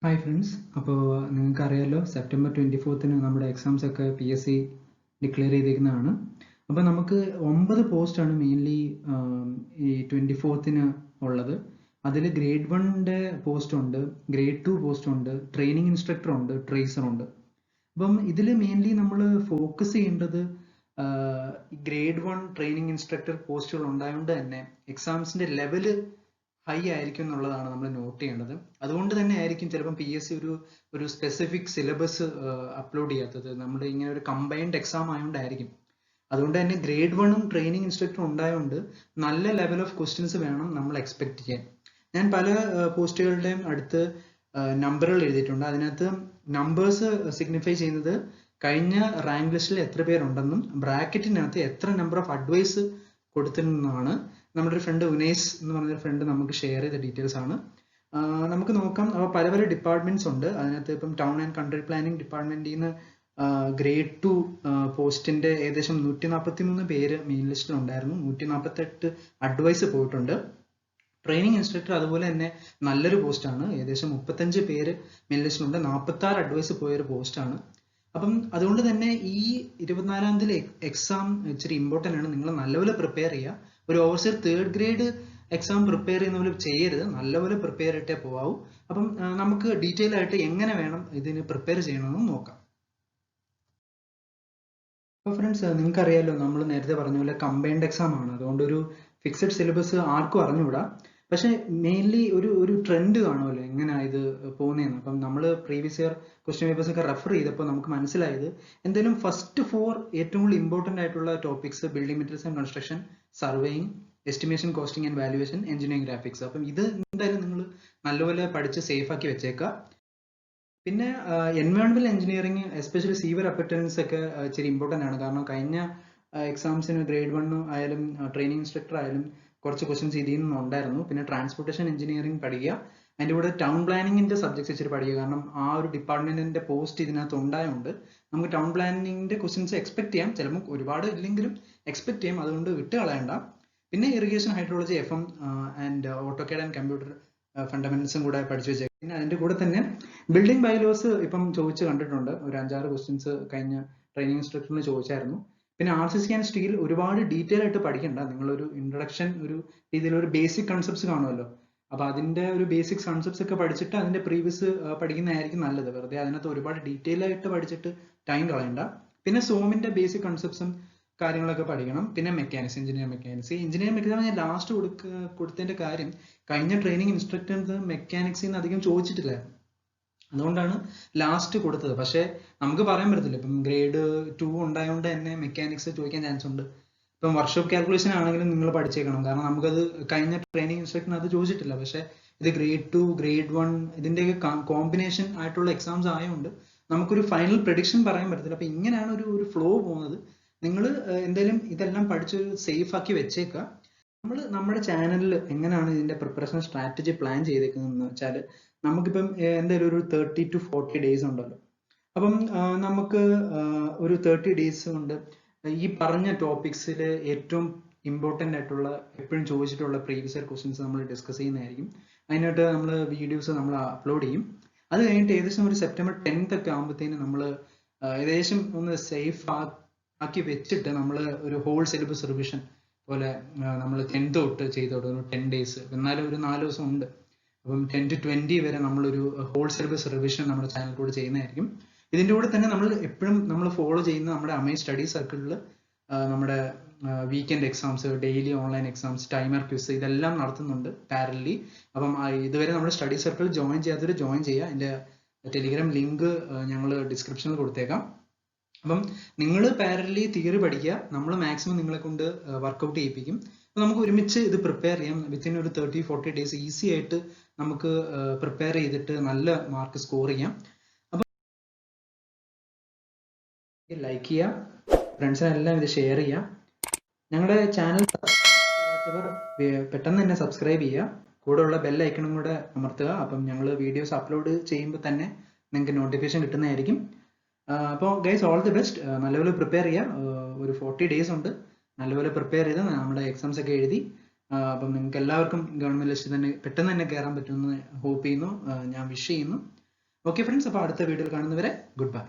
Hi friends, അപ്പോൾ നിങ്ങൾക്കറിയാലോ September 24-ന് നമ്മുടെ എക്സാംസ് ഒക്കെ PSC ഡിക്ലെയർ ചെയ്തിരിക്കുന്നതാണ്. അപ്പോൾ നമുക്ക് 9 പോസ്റ്റാണ് മെയിൻലി ഈ 24-ന് ഉള്ളത്. അതിൽ ഗ്രേഡ് 1-ൻ്റെ പോസ്റ്റ് ഉണ്ട്, ഗ്രേഡ് 2 പോസ്റ്റ് ഉണ്ട്, ട്രെയിനിങ് ഇൻസ്ട്രക്ടർ ഉണ്ട്, ട്രേസർ ഉണ്ട്. അപ്പം ഇതിൽ മെയിൻലി നമ്മൾ ഫോക്കസ് ചെയ്യേണ്ടത് ഗ്രേഡ് 1 ട്രെയിനിങ് ഇൻസ്ട്രക്ടർ പോസ്റ്റുകൾ ഉണ്ടായതുകൊണ്ട് തന്നെ എക്സാംസിൻ്റെ ലെവല് ഹൈ ആയിരിക്കും എന്നുള്ളതാണ് നമ്മൾ നോട്ട് ചെയ്യേണ്ടത്. അതുകൊണ്ട് തന്നെ ആയിരിക്കും ചിലപ്പം PSC ഒരു സ്പെസിഫിക് സിലബസ് അപ്ലോഡ് ചെയ്യാത്തത്. നമ്മുടെ ഇങ്ങനെ ഒരു കമ്പൈൻഡ് എക്സാം ആയതുകൊണ്ടായിരിക്കും. അതുകൊണ്ട് തന്നെ ഗ്രേഡ് 1-ഉം ട്രെയിനിങ് ഇൻസ്ട്രക്ടറും ഉണ്ടായതുകൊണ്ട് നല്ല ലെവൽ ഓഫ് ക്വസ്റ്റ്യൻസ് വേണം നമ്മൾ എക്സ്പെക്ട് ചെയ്യാൻ. ഞാൻ പല പോസ്റ്റുകളുടെയും അടുത്ത് നമ്പറുകൾ എഴുതിയിട്ടുണ്ട്. അതിനകത്ത് നമ്പേഴ്സ് സിഗ്നിഫൈ ചെയ്യുന്നത് കഴിഞ്ഞ റാങ്ക് ലിസ്റ്റിൽ എത്ര പേരുണ്ടെന്നും ബ്രാക്കറ്റിനകത്ത് എത്ര നമ്പർ ഓഫ് അഡ്വൈസ് കൊടുത്തിട്ടുണ്ടെന്നാണ്. നമ്മുടെ ഒരു ഫ്രണ്ട് ഉനൈസ് എന്ന് പറഞ്ഞൊരു ഫ്രണ്ട് നമുക്ക് ഷെയർ ചെയ്ത ഡീറ്റെയിൽസ് ആണ്. നമുക്ക് നോക്കാം. അപ്പോൾ പല പല ഡിപ്പാർട്ട്മെന്റ്സ് ഉണ്ട്. അതിനകത്ത് ഇപ്പം ടൗൺ ആൻഡ് കൺട്രി പ്ലാനിങ് ഡിപ്പാർട്ട്മെന്റിൽ നിന്ന് ഗ്രേഡ് 2 പോസ്റ്റിന്റെ ഏകദേശം 143 പേര് മെയിൻ ലിസ്റ്റിൽ ഉണ്ടായിരുന്നു. 148 അഡ്വൈസ് പോയിട്ടുണ്ട്. ട്രെയിനിങ് ഇൻസ്ട്രക്ടർ അതുപോലെ തന്നെ നല്ലൊരു പോസ്റ്റാണ്. ഏകദേശം 35 പേര് മെയിൻ ലിസ്റ്റിലുണ്ട്. 46 അഡ്വൈസ് പോയൊരു പോസ്റ്റാണ്. അപ്പം അതുകൊണ്ട് തന്നെ ഈ 24-ാം തീയതി എക്സാം ഇച്ചിരി ഇമ്പോർട്ടൻ്റ് ആണ്. നിങ്ങൾ നല്ലപോലെ പ്രിപ്പയർ ചെയ്യുക. ഒരു overseer 3rd grade exam prepare ചെയ്യുന്ന പോലെ ചെയ്യരുത്. നല്ലപോലെ പ്രിപ്പയർ ചെയ്തിട്ടേ പോകാവൂ. അപ്പം നമുക്ക് ഡീറ്റെയിൽ ആയിട്ട് എങ്ങനെ വേണം ഇതിന് പ്രിപ്പയർ ചെയ്യണമെന്ന് നോക്കാം. അപ്പോൾ ഫ്രണ്ട്സ്, നിങ്ങൾക്കറിയാലോ നമ്മൾ നേരത്തെ പറഞ്ഞ പോലെ കമ്പൈൻഡ് എക്സാം ആണ്. അതുകൊണ്ട് ഒരു ഫിക്സഡ് സിലബസ് ആർക്കും അറിഞ്ഞുകൂടാ. പക്ഷെ മെയിൻലി ഒരു ട്രെൻഡ് കാണുമല്ലോ എങ്ങനെയാണ് ഇത് പോകുന്നതെന്ന്. അപ്പം നമ്മൾ പ്രീവിയസ് ഇയർ ക്വസ്റ്റ്യൻ പേപ്പേഴ്സ് ഒക്കെ റെഫർ ചെയ്തപ്പോൾ നമുക്ക് മനസ്സിലായത് എന്തായാലും ഫസ്റ്റ് 4 ഏറ്റവും കൂടുതൽ ഇമ്പോർട്ടൻ്റ് ആയിട്ടുള്ള topics building materials and construction, surveying, estimation, costing and valuation, engineering graphics. അപ്പം ഇത് എന്തായാലും നിങ്ങൾ നല്ലപോലെ പഠിച്ച് സേഫ് ആക്കി വെച്ചേക്കുക. പിന്നെ എൻവയോൺമെന്റൽ എഞ്ചിനീയറിംഗ് എസ്പെഷ്യലി സീവർ അപ്പറ്റൻസ് ഒക്കെ ഇച്ചിരി ഇമ്പോർട്ടൻ്റ് ആണ്. കാരണം കഴിഞ്ഞ എക്സാംസിന് ഗ്രേഡ് 1 ആയാലും ട്രെയിനിങ് ഇൻസ്ട്രക്ടർ ആയാലും കുറച്ച് ക്വസ്റ്റ്യൻസ് ഇതിൽ നിന്ന് ഉണ്ടായിരുന്നു. പിന്നെ ട്രാൻസ്പോർട്ടേഷൻ എഞ്ചിനീയറിംഗ് പഠിക്കുക. അതിൻ്റെ കൂടെ ടൗൺ പ്ലാനിങ്ങിന്റെ സബ്ജക്ട്സ് ഇച്ചിരി പഠിക്കുക. കാരണം ആ ഒരു ഡിപ്പാർട്ട്മെന്റിന്റെ പോസ്റ്റ് ഇതിനകത്ത് ഉണ്ടായതുകൊണ്ട് നമുക്ക് ടൗൺ പ്ലാനിങ്ങിന്റെ ക്വസ്റ്റ്യൻസ് എക്സ്പെക്ട് ചെയ്യാം. ചിലപ്പോൾ ഒരുപാട് ഇല്ലെങ്കിലും എക്സ്പെക്ട് ചെയ്യാം. അതുകൊണ്ട് വിട്ട് കളയണ്ട. പിന്നെ irrigation, hydrology, FM and AutoCAD and computer ഫണ്ടമെന്റ്സും കൂടെ പഠിച്ചു വെച്ചേക്കാം. പിന്നെ അതിന്റെ കൂടെ തന്നെ ബിൽഡിംഗ് ബൈലോസ് ഇപ്പം ചോദിച്ച് കണ്ടിട്ടുണ്ട്. ഒരു 5-6 ക്വസ്റ്റ്യൻസ് കഴിഞ്ഞ ട്രെയിനിങ് ഇൻസ്ട്രക്ടറിന് ചോദിച്ചായിരുന്നു. പിന്നെ RCC ആൻഡ് സ്റ്റീൽ ഒരുപാട് ഡീറ്റെയിൽ ആയിട്ട് പഠിക്കണ്ട. നിങ്ങളൊരു ഇൻട്രൊഡക്ഷൻ ഒരു രീതിയിൽ ഒരു ബേസിക് കൺസെപ്റ്റ്സ് കാണുമല്ലോ. അപ്പൊ അതിന്റെ ഒരു ബേസിക് കൺസെപ്റ്റ്സ് ഒക്കെ പഠിച്ചിട്ട് അതിന്റെ പ്രീവിയസ് പഠിക്കുന്നതായിരിക്കും നല്ലത്. വെറുതെ അതിനകത്ത് ഒരുപാട് ഡീറ്റെയിൽ ആയിട്ട് പഠിച്ചിട്ട് ടൈം കളയണ്ട. പിന്നെ സോമിന്റെ ബേസിക് കൺസെപ്റ്റ്സും കാര്യങ്ങളൊക്കെ പഠിക്കണം. പിന്നെ മെക്കാനിക്സ്, എഞ്ചിനീയറിംഗ് മെക്കാനിക്സ് ഞാൻ ലാസ്റ്റ് കൊടുത്തതിന്റെ കാര്യം കഴിഞ്ഞ ട്രെയിനിങ് ഇൻസ്ട്രക്ടർ മെക്കാനിക്സിൽ നിന്ന് അധികം ചോദിച്ചിട്ടില്ലായിരുന്നു. അതുകൊണ്ടാണ് ലാസ്റ്റ് കൊടുത്തത്. പക്ഷെ നമുക്ക് പറയാൻ പറ്റത്തില്ല. ഇപ്പം ഗ്രേഡ് 2 ഉണ്ടായതുകൊണ്ട് തന്നെ മെക്കാനിക്സ് ചോദിക്കാൻ ചാൻസ് ഉണ്ട്. ഇപ്പം വർക്ക്ഷോപ്പ് കാൽക്കുലേഷൻ ആണെങ്കിലും നിങ്ങൾ പഠിച്ചേക്കണം. കാരണം നമുക്കത് കഴിഞ്ഞ ട്രെയിനിങ് ഇൻസ്ട്രക്ടറിന് അത് ചോദിച്ചിട്ടില്ല. പക്ഷെ ഇത് ഗ്രേഡ് 2, ഗ്രേഡ് 1 ഇതിന്റെയൊക്കെ കോമ്പിനേഷൻ ആയിട്ടുള്ള എക്സാംസ് ആയതുകൊണ്ട് നമുക്കൊരു ഫൈനൽ പ്രഡിക്ഷൻ പറയാൻ പറ്റത്തില്ല. അപ്പൊ ഇങ്ങനെയാണ് ഒരു ഫ്ലോ പോകുന്നത്. നിങ്ങൾ എന്തായാലും ഇതെല്ലാം പഠിച്ച് സേഫ് ആക്കി വെച്ചേക്കുക. നമ്മൾ നമ്മുടെ ചാനലിൽ എങ്ങനെയാണ് ഇതിന്റെ പ്രിപ്പറേഷൻ സ്ട്രാറ്റജി പ്ലാൻ ചെയ്തേക്കുന്നതെന്ന് വെച്ചാൽ നമുക്കിപ്പം എന്തായാലും ഒരു 30 to 40 ഡേയ്സ് ഉണ്ടല്ലോ. അപ്പം നമുക്ക് ഒരു 30 ഡേയ്സ് കൊണ്ട് ഈ പറഞ്ഞ ടോപ്പിക്സിൽ ഏറ്റവും ഇമ്പോർട്ടൻ്റ് ആയിട്ടുള്ള എപ്പോഴും ചോദിച്ചിട്ടുള്ള പ്രീവിയസ് ഇയർ ക്വസ്റ്റ്യൻസ് നമ്മൾ ഡിസ്കസ് ചെയ്യുന്നതായിരിക്കും. അതിനായിട്ട് നമ്മൾ വീഡിയോസ് നമ്മൾ അപ്ലോഡ് ചെയ്യും. അത് കഴിഞ്ഞിട്ട് ഏകദേശം ഒരു സെപ്റ്റംബർ 10th ഒക്കെ ആകുമ്പോഴത്തേന് നമ്മൾ ഏകദേശം ഒന്ന് സേഫ് ആക്കി വെച്ചിട്ട് നമ്മൾ ഒരു ഹോൾ സിലബസ് റിവിഷൻ പോലെ നമ്മൾ 10th തൊട്ട് ചെയ്തോട്ടെ ഒരു 10 ഡേയ്സ്. എന്നാലും ഒരു 4 ദിവസം ഉണ്ട്. അപ്പം 10 to 20 വരെ നമ്മളൊരു ഹോൾ സിലബസ് റിവിഷൻ നമ്മുടെ ചാനൽ കൂടെ ചെയ്യുന്നതായിരിക്കും. ഇതിൻ്റെ കൂടെ തന്നെ നമ്മൾ എപ്പോഴും നമ്മൾ ഫോളോ ചെയ്യുന്ന നമ്മുടെ അമേ സ്റ്റഡി സർക്കിളിൽ നമ്മുടെ weekend exams, daily online exams, timer quiz ഇതെല്ലാം നടത്തുന്നുണ്ട് പാരലി. അപ്പം ഇതുവരെ നമ്മുടെ സ്റ്റഡി സർക്കിൾ ജോയിൻ ചെയ്യാത്തവർ ജോയിൻ ചെയ്യുക. അതിൻ്റെ ടെലിഗ്രാം ലിങ്ക് ഞങ്ങൾ ഡിസ്ക്രിപ്ഷനിൽ കൊടുത്തേക്കാം. അപ്പം നിങ്ങൾ പാരലി തിയറി പഠിക്കുക. നമ്മൾ മാക്സിമം നിങ്ങളെ കൊണ്ട് വർക്കൗട്ട് ചെയ്യിപ്പിക്കും. അപ്പം നമുക്ക് ഒരുമിച്ച് ഇത് പ്രിപ്പയർ ചെയ്യാം. വിത്തിൻ ഒരു 30-40 ഡേയ്സ് ഈസി ആയിട്ട് നമുക്ക് പ്രിപ്പയർ ചെയ്തിട്ട് നല്ല മാർക്ക് സ്കോർ ചെയ്യാം. അപ്പം ലൈക്ക് ചെയ്യുക, ഫ്രണ്ട്സിനെല്ലാം ഇത് ഷെയർ ചെയ്യുക. ഞങ്ങളുടെ ചാനൽ ചെയ്യാത്തവർ പെട്ടെന്ന് തന്നെ സബ്സ്ക്രൈബ് ചെയ്യുക. കൂടെയുള്ള ബെൽ ഐക്കണും കൂടെ അമർത്തുക. അപ്പം ഞങ്ങൾ വീഡിയോസ് അപ്ലോഡ് ചെയ്യുമ്പോൾ തന്നെ നിങ്ങൾക്ക് നോട്ടിഫിക്കേഷൻ കിട്ടുന്നതായിരിക്കും. അപ്പോൾ ഗൈസ്, ഓൾ ദി ബെസ്റ്റ്. നല്ലപോലെ പ്രിപ്പയർ ചെയ്യുക. ഒരു 40 ഡേയ്സ് ഉണ്ട്. നല്ലപോലെ പ്രിപ്പയർ ചെയ്ത് നമ്മുടെ എക്സാംസ് ഒക്കെ എഴുതി അപ്പം നിങ്ങൾക്ക് എല്ലാവർക്കും ഗവൺമെന്റ് ലിസ്റ്റ് തന്നെ പെട്ടെന്ന് തന്നെ കയറാൻ പറ്റുമെന്ന് ഹോപ്പ് ചെയ്യുന്നു. ഞാൻ വിഷ് ചെയ്യുന്നു. ഓക്കെ ഫ്രണ്ട്സ്, അപ്പോൾ അടുത്ത വീഡിയോയിൽ കാണുന്നവരെ ഗുഡ് ബൈ.